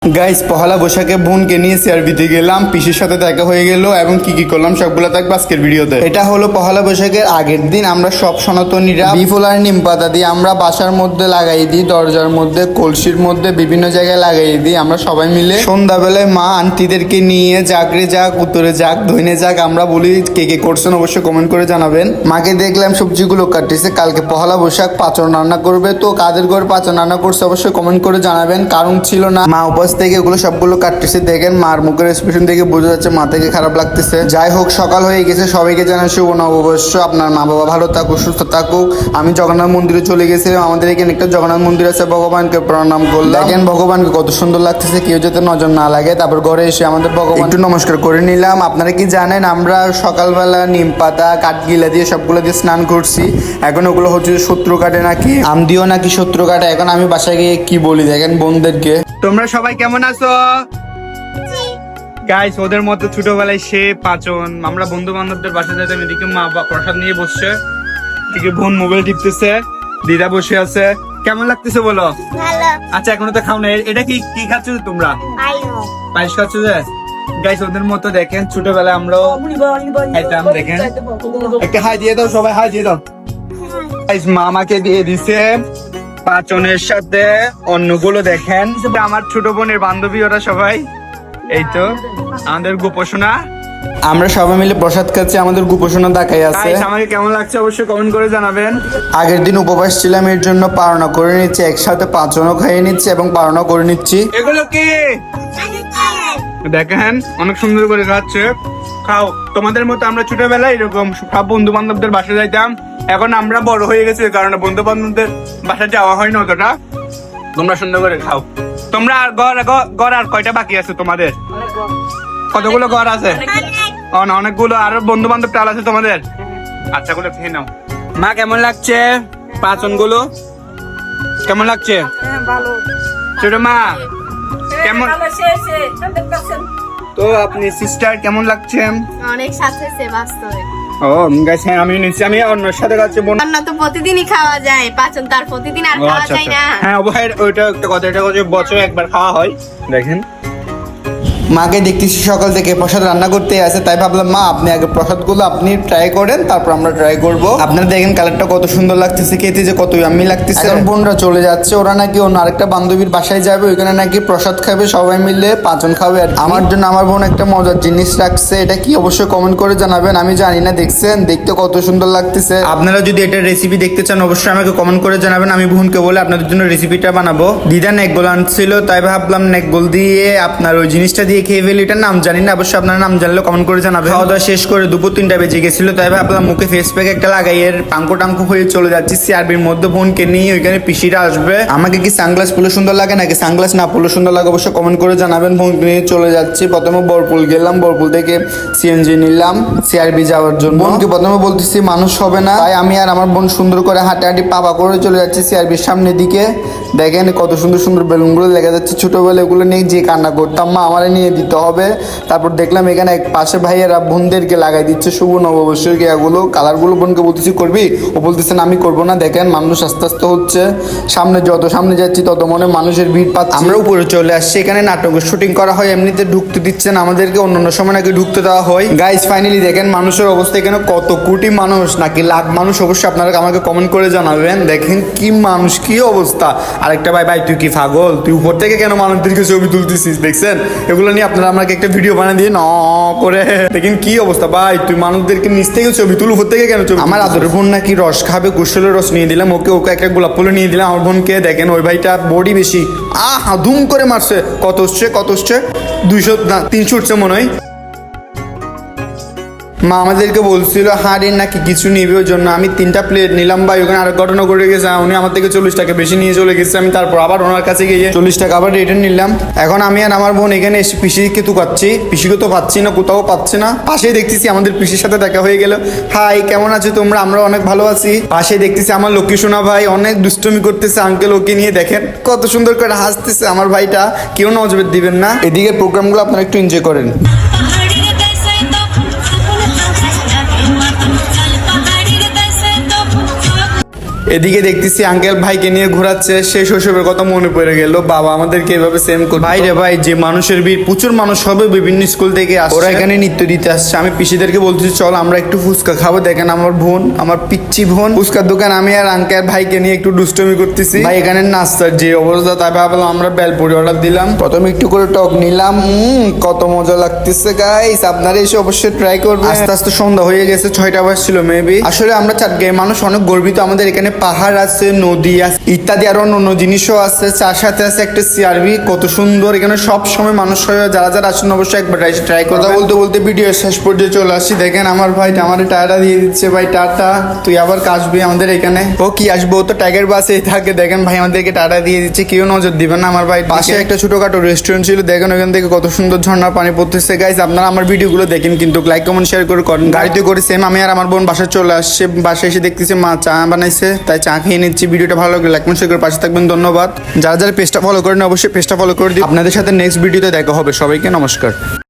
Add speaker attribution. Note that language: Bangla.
Speaker 1: গাইস পহেলা বৈশাখে বোনকে নিয়ে সিআরবিতে গেলাম, পিসির সাথে দেখা হয়ে গেল এবং কি কি করলাম সবগুলো থাকবে আজকের ভিডিওতে। এটা হলো পহেলা বৈশাখের আগের দিন। আমরা সব সনাতনীরা বিফুল আর নিম পাতা দিয়ে আমরা বাসার মধ্যে লাগাই দিই, দরজার মধ্যে, কলসির মধ্যে, বিভিন্ন জায়গায় লাগাই দিই। আমরা সবাই মিলে সন্ধ্যাবেলায় মা আন্টিদেরকে নিয়ে জাগরে যাক, উত্তরে যাক, ধইনে যাক আমরা বলি। কে কে করছেন অবশ্যই কমেন্ট করে জানাবেন। মাকে দেখলাম সবজিগুলো কাটতেছে, কালকে পহেলা বৈশাখ পাঁচন রান্না করবে। তো কাদের ঘর পাঁচন রান্না করছে অবশ্যই কমেন্ট করে জানাবেন, কারণ ছিল না। মা উপাস থেকে এগুলো সবগুলো কাটতেছে। দেখেন মার মুখের এক্সপ্রেশন দেখে বোঝা যাচ্ছে মা থেকে খারাপ লাগতেছে। যাই হোক, সকাল হয়ে গেছে, সবাইকে জানাই শুভ নববর্ষ। আপনার মা বাবা ভালো থাকুক, সুস্থ থাকুক। আমি জগন্নাথ মন্দিরে চলে গেছিলাম। আমাদের এখানে একটা জগন্নাথ মন্দির আছে, ভগবানকে প্রণাম করলাম। দেখেন ভগবানকে কত সুন্দর লাগতেছে, কেউ যাতে নজর না লাগে। তারপর ঘরে এসে আমাদের ভগবান একটু নমস্কার করে নিলাম। আপনারা কি জানেন আমরা সকালবেলা নিম পাতা কাঠগিলা দিয়ে সবগুলো দিয়ে স্নান করছি। এখন ওগুলো হচ্ছে শত্রু কাটে নাকি, আম দিও নাকি শত্রু কাটে। এখন আমি বাসায় গিয়ে কি বলি দেখেন বোনদেরকে। তোমরা সবাই কেমন আছো গাইস? ওদের মতো ছোটবেলায় সে পাচন, আমরা বন্ধু বান্ধবদের বাসা যেতাম, এদিকে মা প্রসাদ নিয়ে বসছে, এদিকে বোন মোবাইল টিপতেছে, দিদা বসে আছে। কেমন লাগতেছে বলো?
Speaker 2: ভালো।
Speaker 1: আচ্ছা এখনো তো খাও না, এটা কি কি খাচ্ছ তোমরা? পায়েস খাচ্ছ যে? গাইস ওদের মতো দেখেন ছোটবেলায় আমরাও খাইতাম। দেখেন একটা হাই দিয়ে দাও, সবাই হাই দিয়ে দাও। গাইস মামাকে দিয়ে দিছে পাচনের সাথে অন্যগুলো। দেখেন আমার ছোট বোনের বান্ধবী ওরা সবাই, এই তো আমাদের গোপোষণা। আমরা সবাই মিলে প্রসাদ খাচ্ছি, আমাদের গোপোষণা দেখাই আছে। আমাকে কেমন লাগছে অবশ্যই কমেন্ট করে জানাবেন। আগের দিন উপবাস ছিলাম, এর জন্য পারনা করে নিচ্ছি, একসাথে পাচনও খাইয়ে নিচ্ছি এবং পারনা করে নিচ্ছি। এগুলো কি দেখেন অনেক সুন্দর করে খাচ্ছে। খাও, তোমাদের মতো আমরা ছোটবেলায় এরকম সব বন্ধু বান্ধবদের বাসা যাইতাম। এখন আমরা বড় হয়ে গেছি, এই কারণে বন্ধু বান্ধবদের বাসা যাওয়া হয় না অতটা। তোমরা সুন্দর করে খাও। তোমরা ঘর আর কয়টা বাকি আছে তোমাদের? কতগুলো ঘর আছে? অনেকগুলো। আর বন্ধু বান্ধব টাল আছে তোমাদের? আচ্ছা গুলো খেয়ে নাও। মা কেমন লাগছে পাচন গুলো? কেমন লাগছে? ছোট মা কেমন? তো আপনি সিস্টার কেমন লাগছে?
Speaker 2: অনেক সাথে সে বাস্তবে।
Speaker 1: ও গাইস হ্যাঁ, আমি নিচ্ছি, আমি অন্যর সাথে খাচ্ছি।
Speaker 2: রান্না তো প্রতিদিনই খাওয়া যায়, পাচন তার প্রতিদিন আর খাওয়া যায় না।
Speaker 1: হ্যাঁ ওইটা একটা কথা, এটা বছরে একবার খাওয়া হয়। দেখেন মাকে দেখতেছি সকাল থেকে প্রসাদ রান্না করতে আছে, তাই ভাবলাম মা আপনি আগে প্রসাদগুলো আপনি ট্রাই করেন, তারপর আমরা ট্রাই করব। আপনারা দেখেন কালারটা কত সুন্দর লাগতেছে, খেতে যে কত ইয়াম্মি লাগতেছে। এখন বোনরা চলে যাচ্ছে, ওরা নাকি অন্য আরেকটা বান্ধবীর বাসায় যাবে, ওইখানে নাকি প্রসাদ খাবে, সবাই মিলে পাচন খাবে। আমার জন্য আমার বোন একটা মজার জিনিস রাখছে, এটা কি অবশ্যই কমেন্ট করে জানাবেন। আমি জানি না, দেখছেন দেখতে কত সুন্দর লাগতেছে। আপনারা যদি এটা রেসিপি দেখতে চান অবশ্যই আমাকে কমেন্ট করে জানাবেন, আমি বোনকে বলে আপনাদের জন্য রেসিপিটা বানাবো। দিদা নেকগোল আনছিল, তাই ভাবলাম নেকগোল দিয়ে আপনার ওই জিনিসটা দিয়ে খেয়ে ফেলি। এটার নাম জানি না, অবশ্যই আপনার নাম জানলে কমেন্ট করে জানাবেন। খাওয়া দাওয়া শেষ করে দুপুর 3টা বেজে গেছিল, তাই ভাবলাম মুখে ফেস প্যাক একটা লাগাই এর পাঙ্কু টাঙ্কু হয়ে চলে যাচ্ছি সিআরবির মধ্যে। বোনকে নিয়ে ওইখানে পিসিরা আসবে। আমাকে কি সানগ্লাস পরলে সুন্দর লাগে নাকি সানগ্লাস না পরলে সুন্দর লাগে অবশ্যই কমেন্ট করে জানাবেন। বোনকে নিয়ে চলে যাচ্ছি। প্রথমে বরপুল গেলাম, বরপুল থেকে সিএনজি নিলাম সিআরবি যাওয়ার জন্য। বোনকে প্রথমে বলতেছি মানুষ হবে না, তাই আমি আর আমার বোন সুন্দর করে হাঁটে হাঁটি পাপা করে চলে যাচ্ছি সিআরবির সামনের দিকে। দেখেন কত সুন্দর সুন্দর বেলুনগুলো লেগে যাচ্ছে। ছোটবেলায় এগুলো নিয়ে যে কান্না করতাম, মা আমার নিয়ে দিতে হবে। তারপর দেখলাম এখানে এক পাশে ভাইয়েরা বোনদেরকে লাগাই দিচ্ছে শুভ নববর্ষের এগুলো কালারগুলো। বোনকে বলতেছি করবি, ও বলতেছেন আমি করবো না। দেখেন মানুষ আস্তে আস্তে হচ্ছে, সামনে যত সামনে যাচ্ছি তত মনে মানুষের ভিড় পাচ্ছে। আমরা উপরে চলে আসছি, এখানে নাটকের শুটিং করা হয়, এমনিতে ঢুকতে দিচ্ছেন আমাদেরকে, অন্যান্য সময় নাকি ঢুকতে দেওয়া হয়। গাইস ফাইনালি দেখেন মানুষের অবস্থা, এখানে কত কোটি মানুষ নাকি লাখ মানুষ অবশ্যই আপনারা আমাকে কমেন্ট করে জানাবেন। দেখেন কি মানুষ, কি অবস্থা। আরেকটা ভাই তুই কি পাগল? তুই উপর থেকে কেন মানুষদেরকে ছবি তুলতেছিস? দেখছেন এগুলো নিয়ে আপনারা আমাকে একটা ভিডিও বানিয়ে দিয়ে ন করে দেখেন কি অবস্থা। ভাই তুই মানুষদেরকে নিচ থেকে ছবি তুল, উপর থেকে কেন ছবি? আমার আদরের বোন নাকি রস খাবে, কুশলের রস নিয়ে দিলাম ওকে একটা গোলাপ ফুল নিয়ে দিলাম আমার বোনকে। দেখেন ওই ভাইটা বডি বেশি, ধুম করে মারছে। কত হচ্ছে 200 না 300 উঠছে মনে হয়। মা আমাদেরকে বলছিল হাড়ের নাকি কিছু নিবে, ওই জন্য আমি 3টা প্লেট নিলাম। ভাই ওখানে আরেক ঘটনা করে গেছে, উনি আমার থেকে 40 টাকা বেশি নিয়ে চলে গেছে। আমি তারপর আবার ওনার কাছে গিয়ে 40 টাকা আবার রিটার্ন নিলাম। এখন আমি আর আমার বোন এখানে এসে পিসিকে তুকাচ্ছি, পিসিকে তো পাচ্ছি না, কোথাও পাচ্ছি না। পাশেই দেখতেছি আমাদের পিসির সাথে দেখা হয়ে গেল। হাই কেমন আছো তোমরা? আমরা অনেক ভালো আছি। পাশে দেখতেছি আমার লক্ষ্মী সোনা ভাই অনেক দুষ্টমি করতেছে, আঙ্কেল ওকে নিয়ে দেখেন কত সুন্দর করে হাসতেছে আমার ভাইটা। কেউ নজর দিবেন না, এদিকে প্রোগ্রামগুলো আপনারা একটু এনজয় করেন। এদিকে দেখতেছি আঙ্কেল ভাইকে নিয়ে ঘোরাচ্ছে, সেই শৈশবের কথা মনে পড়ে গেল, বাবা আমাদেরকে এভাবে সেম করে। ভাই রে ভাই, যে মানুষের ভিড়, প্রচুর মানুষ হবে, বিভিন্ন স্কুল থেকে আসছে, ওরা এখানে নৃত্য দিতে আসছে। আমি পিসিদেরকে বলতেছি চল আমরা একটু ফুচকা খাবো। দেখেন আমার বোন, আমার পিচ্চি বোন, ফুচকার দোকান, আমি আর আঙ্কেল ভাইকে নিয়ে একটু দুষ্টমি করতেছি। ভাই এখানে নাস্তার যে অবস্থা, তাই ভাবলাম আমরা বেলপুরি অর্ডার দিলাম। প্রথমে একটু করে টক নিলাম, কত মজা লাগতেছে গাইস, আপনারা এসে অবশ্যই ট্রাই করবেন। আস্তে আস্তে সন্ধ্যা হয়ে গেছে, 6টা বাজছিল মেবি। আসলে আমরা চাটগাঁয়ের মানুষ অনেক গর্বিত, আমাদের এখানে পাহাড় আছে, নদী আছে, ইত্যাদি আরো অন্য জিনিসও আছে। চার সাথে আছে একটা সিআরবি, কত সুন্দর। এখানে সব সময় মানুষ হয়, যারা যারা আসেন অবশ্যই একবার ট্রাই করতে। বলতে বলতে ভিডিও শেষ পর্যায়ে চলে আসছি। দেখেন আমার ভাই আমার টাটা দিয়ে দিচ্ছে। ভাই টাটা, তুই আবার আসবি আমাদের এখানে। ও কি আসবো, ও তো টাইগার বাসেই থাকে। দেখেন ভাই আমাদেরকে টাটা দিয়ে দিচ্ছে, কেউ নজর দিবেন না আমার ভাই। পাশে একটা ছোটখাটো রেস্টুরেন্ট ছিল, দেখেন ওখান থেকে কত সুন্দর ঝর্ণার পানি পড়তেছে। গাইস আপনারা আমার ভিডিওগুলো দেখেন, কিন্তু লাইক কমেন্ট শেয়ার করে করেন। গাড়িতে করে সেম আমি আর আমার বোন বাসায় চলে আসছে। বাসায় এসে দেখতেছি মা চা বানাইছে, তাই চা খেয়ে নিচ্ছি। ভিডিওটা ভালো লাগলে লাইক কমেন্ট শেয়ার করে পাশে থাকবেন, ধন্যবাদ। যারা যারা পেজটা ফলো করেন অবশ্যই পেজটা ফলো করে দিন। আপনাদের সাথে নেক্সট ভিডিওতে দেখা হবে। সবাইকে নমস্কার।